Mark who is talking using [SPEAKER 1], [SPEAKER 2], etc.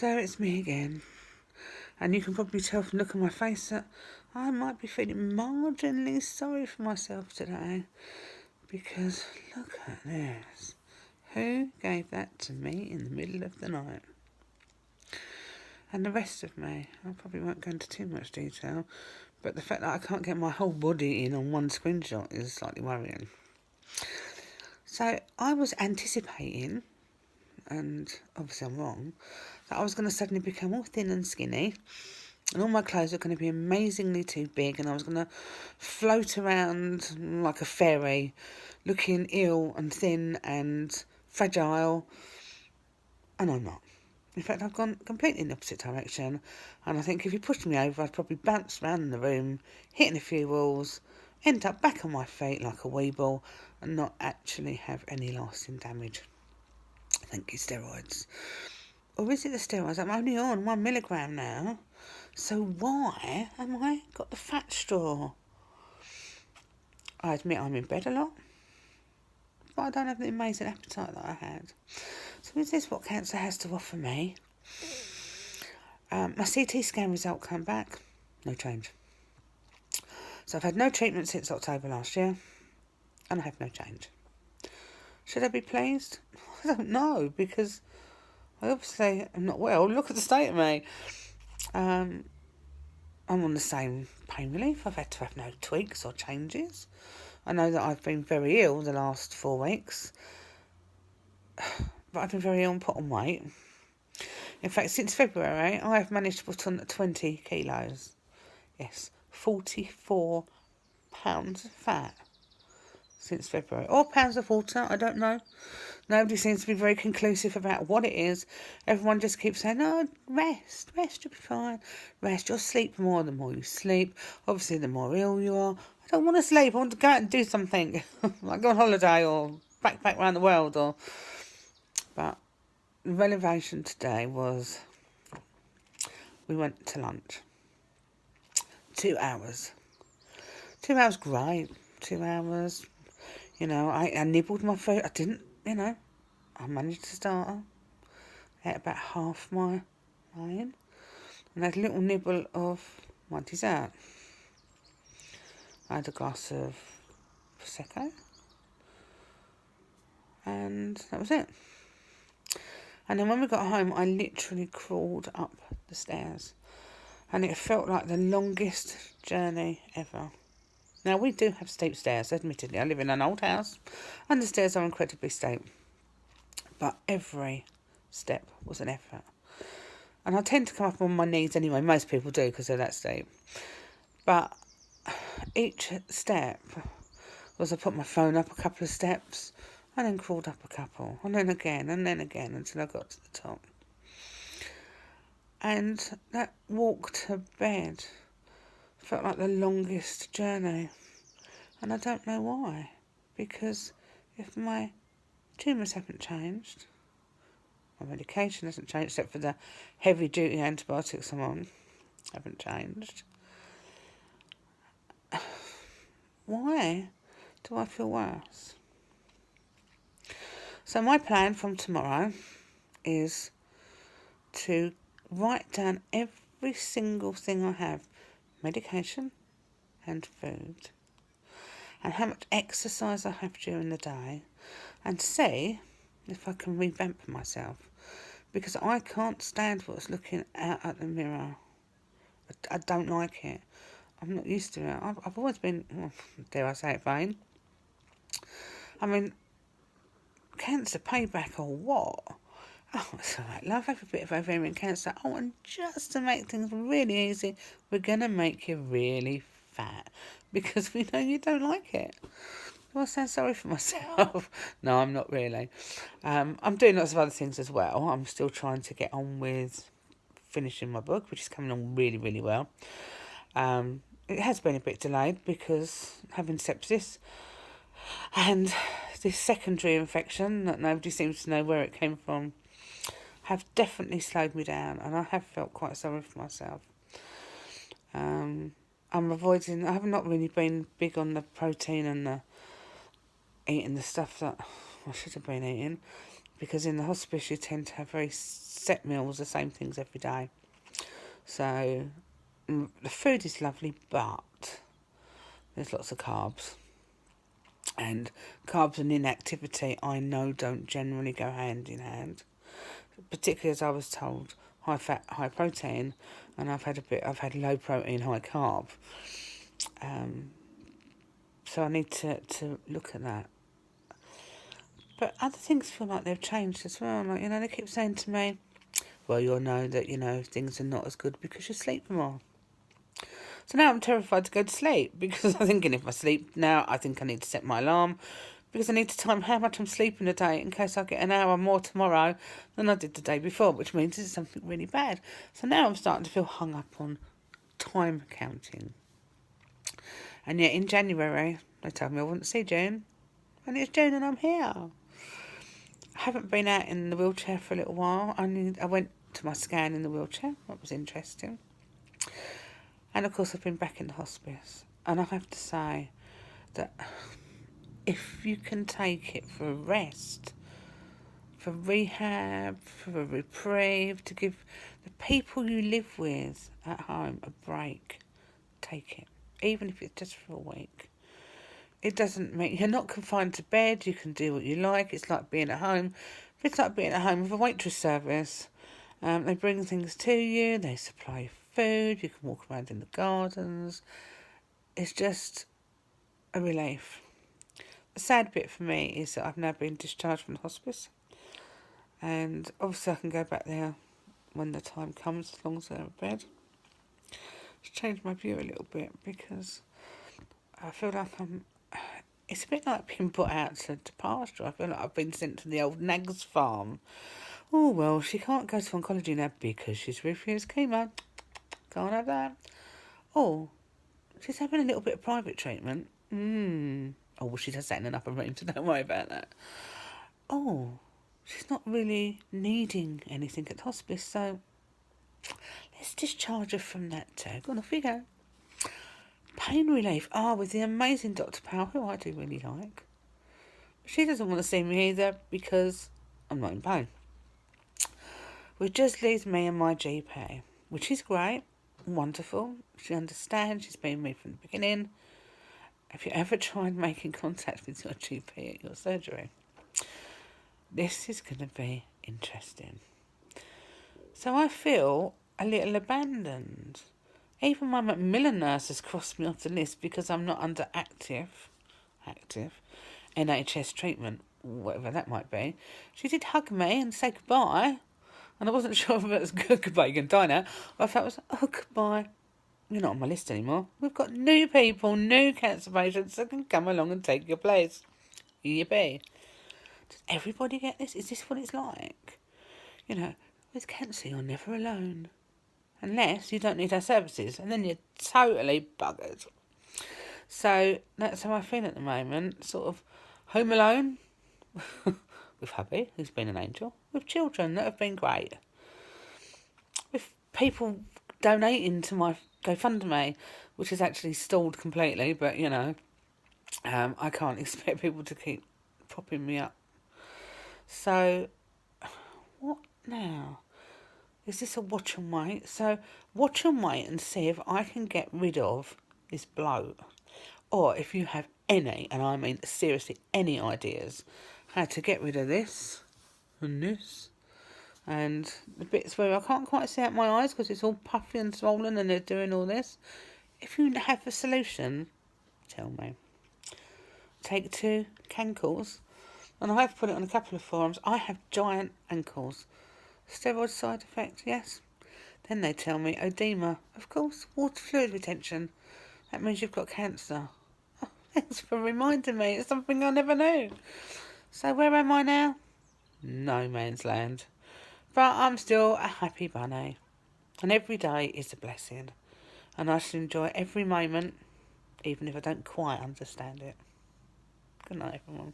[SPEAKER 1] So it's me again. And you can probably tell from the look on my face that I might be feeling marginally sorry for myself today. Because look at this. Who gave that to me in the middle of the night? And the rest of me, I probably won't go into too much detail, but the fact that I can't get my whole body in on one screenshot is slightly worrying. So I was anticipating, and obviously I'm wrong, that I was going to suddenly become all thin and skinny, and all my clothes were going to be amazingly too big, and I was going to float around like a fairy, looking ill and thin and fragile, and I'm not. In fact, I've gone completely in the opposite direction, and I think if you pushed me over, I'd probably bounce around in the room, hitting a few walls, end up back on my feet like a weeble, and not actually have any lasting damage. Thank you, steroids. Or is it the steroids? I'm only on 1 milligram now, so why am I got the fat straw? I admit I'm in bed a lot, but I don't have the amazing appetite that I had. So is this what cancer has to offer me? My CT scan result came back, no change. So I've had no treatment since October last year, and I have no change. Should I be pleased? I don't know, because I obviously am not well. Look at the state of me. I'm on the same pain relief. I've had to have no tweaks or changes. I know that I've been very ill the last 4 weeks, but I've been very ill and put on weight. In fact, since February, I've managed to put on 20 kilos. Yes, 44 pounds of fat since February. Or pounds of water, I don't know. Nobody seems to be very conclusive about what it is. Everyone just keeps saying, oh, rest, you'll be fine. Rest, you'll sleep more. The more you sleep, obviously the more ill you are. I don't want to sleep, I want to go out and do something. Like go on holiday or backpack around the world. But the revelation today was we went to lunch. 2 hours. 2 hours, great. 2 hours. I nibbled my food. I didn't, I managed to start. I ate about half my main. And had a little nibble of my dessert. I had a glass of Prosecco. And that was it. And then when we got home, I literally crawled up the stairs. And it felt like the longest journey ever. Now, we do have steep stairs, admittedly. I live in an old house, and the stairs are incredibly steep. But every step was an effort. And I tend to come up on my knees anyway. Most people do, because they're that steep. But each step was I put my phone up a couple of steps, and then crawled up a couple, and then again, until I got to the top. And that walk to bed felt like the longest journey. And I don't know why. Because if my tumours haven't changed, my medication hasn't changed, except for the heavy-duty antibiotics I'm on, haven't changed. Why do I feel worse? So my plan from tomorrow is to write down every single thing I have, medication and food, and how much exercise I have during the day, and see if I can revamp myself, because I can't stand what's looking out at the mirror. I don't like it. I'm not used to it. I've always been, dare I say it, vain. I mean, cancer payback or what? Oh, it's all right, love. I have a bit of ovarian cancer. Oh, and just to make things really easy, we're going to make you really fat, because we know you don't like it. Do I sound sorry for myself? No, I'm not really. I'm doing lots of other things as well. I'm still trying to get on with finishing my book, which is coming on really, really well. It has been a bit delayed because having sepsis and this secondary infection that nobody seems to know where it came from have definitely slowed me down, and I have felt quite sorry for myself. I'm avoiding, I have not really been big on the protein and the eating the stuff that I should have been eating, because in the hospice you tend to have very set meals, the same things every day. So the food is lovely, but there's lots of carbs. And carbs and inactivity, I know, don't generally go hand in hand. Particularly as I was told, high fat, high protein, and I've had low protein, high carb. So I need to look at that. But other things feel like they've changed as well. Like, they keep saying to me, well, you'll know that, things are not as good because you sleep more. So now I'm terrified to go to sleep because I'm thinking if I sleep now, I think I need to set my alarm because I need to time how much I'm sleeping a day in case I get an hour more tomorrow than I did the day before, which means it's something really bad. So now I'm starting to feel hung up on time counting. And yet in January, they told me I wouldn't see June. And it's June and I'm here. I haven't been out in the wheelchair for a little while. I went to my scan in the wheelchair. That was interesting. And of course I've been back in the hospice. And I have to say that if you can take it for a rest, for rehab, for a reprieve, to give the people you live with at home a break, take it. Even if it's just for a week. It doesn't mean you're not confined to bed. You can do what you like. It's like being at home. It's like being at home with a waitress service. They bring things to you. They supply you food. You can walk around in the gardens. It's just a relief. The sad bit for me is that I've now been discharged from the hospice. And obviously I can go back there when the time comes, as long as they're in bed. It's changed my view a little bit because I feel like it's a bit like being put out to pasture. I feel like I've been sent to the old nag's farm. Oh, well, she can't go to oncology now because she's refused chemo. Can't have that. Oh, she's having a little bit of private treatment. Oh, well, she does that in another room, so don't worry about that. Oh, she's not really needing anything at the hospice, so let's discharge her from that too. Go on, off you go. Pain relief. With the amazing Dr. Powell, who I do really like. She doesn't want to see me either because I'm not in pain. Which just leaves me and my GP, which is great, wonderful. She understands. She's been with me from the beginning. Have you ever tried making contact with your GP at your surgery? This is going to be interesting. So I feel a little abandoned. Even my Macmillan nurse has crossed me off the list because I'm not under active NHS treatment, whatever that might be. She did hug me and say goodbye, and I wasn't sure if it was goodbye, you can die now. I felt it was, goodbye. You're not on my list anymore. We've got new people, new cancer patients that can come along and take your place. Yippee. Does everybody get this? Is this what it's like? With cancer, you're never alone. Unless you don't need our services, and then you're totally buggered. So that's how I feel at the moment. Sort of home alone with hubby, who's been an angel, with children that have been great, with people donating to my GoFundMe, which is actually stalled completely, but I can't expect people to keep propping me up. So what now? Is this a watch and wait? So watch and wait and see if I can get rid of this bloat. Or if you have any, and I mean seriously any ideas, how to get rid of this and this. And the bits where I can't quite see out my eyes because it's all puffy and swollen and they're doing all this. If you have a solution, tell me. Take 2 cankles. And I have put it on a couple of forums. I have giant ankles. Steroid side effect, yes. Then they tell me oedema. Of course, water fluid retention. That means you've got cancer. Oh, thanks for reminding me. It's something I never knew. So where am I now? No man's land. But I'm still a happy bunny. And every day is a blessing. And I should enjoy every moment, even if I don't quite understand it. Good night, everyone.